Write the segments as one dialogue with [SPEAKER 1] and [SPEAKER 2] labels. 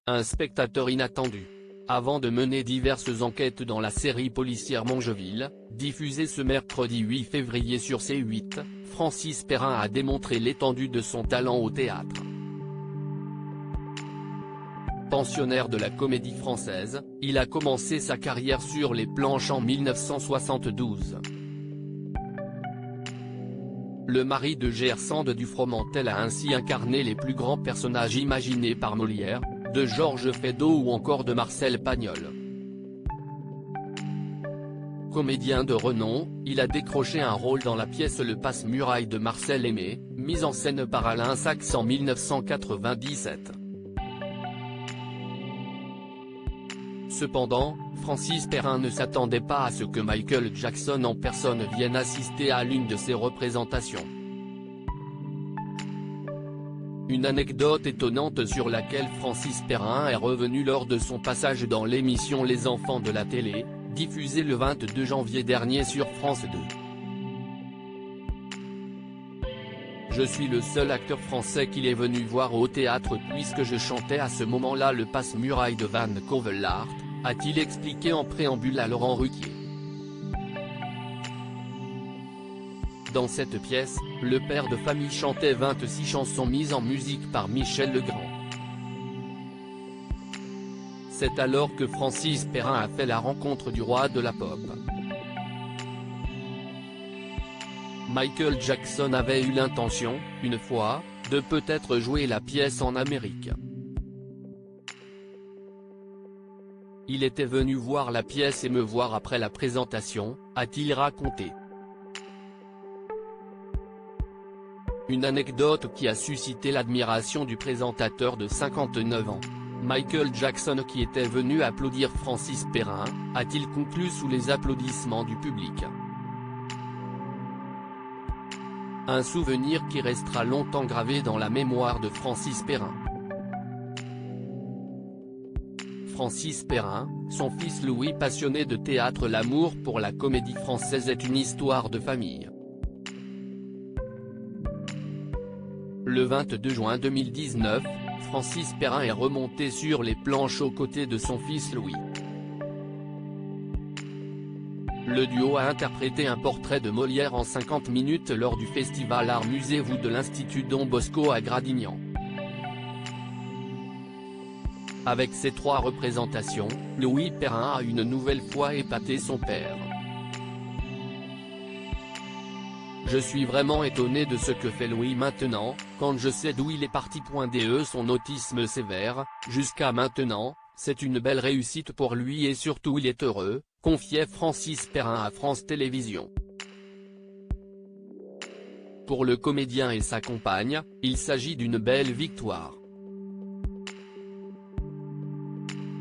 [SPEAKER 1] un spectateur inattendu. Avant de mener diverses enquêtes dans la série policière Mangeville, diffusée ce mercredi 8 février sur C8, Francis Perrin a démontré l'étendue de son talent au théâtre. Pensionnaire de la Comédie Française, il a commencé sa carrière sur les planches en 1972. Le mari de Gersande du Fromentel a ainsi incarné les plus grands personnages imaginés par Molière, de Georges Feydeau ou encore de Marcel Pagnol. Comédien de renom, il a décroché un rôle dans la pièce Le Passe-Muraille de Marcel Aimé, mise en scène par Alain Sachs en 1997. Cependant, Francis Perrin ne s'attendait pas à ce que Michael Jackson en personne vienne assister à l'une de ses représentations. Une anecdote étonnante sur laquelle Francis Perrin est revenu lors de son passage dans l'émission Les Enfants de la télé, diffusée le 22 janvier dernier sur France 2. Je suis le seul acteur français qu'il est venu voir au théâtre puisque je chantais à ce moment-là le Passe-Muraille de Van Covelaert, a-t-il expliqué en préambule à Laurent Ruquier. Dans cette pièce, le père de famille chantait 26 chansons mises en musique par Michel Legrand. C'est alors que Francis Perrin a fait la rencontre du roi de la pop. Michael Jackson avait eu l'intention, une fois, de peut-être jouer la pièce en Amérique. Il était venu voir la pièce et me voir après la présentation, a-t-il raconté. Une anecdote qui a suscité l'admiration du présentateur de 59 ans. Michael Jackson qui était venu applaudir Francis Perrin, a-t-il conclu sous les applaudissements du public. Un souvenir qui restera longtemps gravé dans la mémoire de Francis Perrin. Francis Perrin, son fils Louis passionné de théâtre. L'amour pour la comédie française est une histoire de famille. Le 22 juin 2019, Francis Perrin est remonté sur les planches aux côtés de son fils Louis. Le duo a interprété un portrait de Molière en 50 minutes lors du festival Art Musée-vous de l'Institut Don Bosco à Gradignan. Avec ces 3 représentations, Louis Perrin a une nouvelle fois épaté son père. Je suis vraiment étonné de ce que fait Louis maintenant, quand je sais d'où il est parti. Son autisme sévère, jusqu'à maintenant, c'est une belle réussite pour lui et surtout il est heureux, confiait Francis Perrin à France Télévisions. Pour le comédien et sa compagne, il s'agit d'une belle victoire.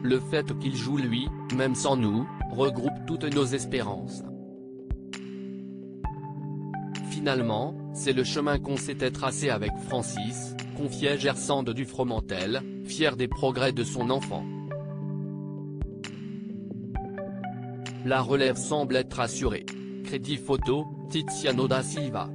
[SPEAKER 1] Le fait qu'il joue lui, même sans nous, regroupe toutes nos espérances. Finalement, c'est le chemin qu'on s'était tracé avec Francis, confiait Gersande du Fromentel, fier des progrès de son enfant. La relève semble être assurée. Crédit photo, Tiziano da Silva.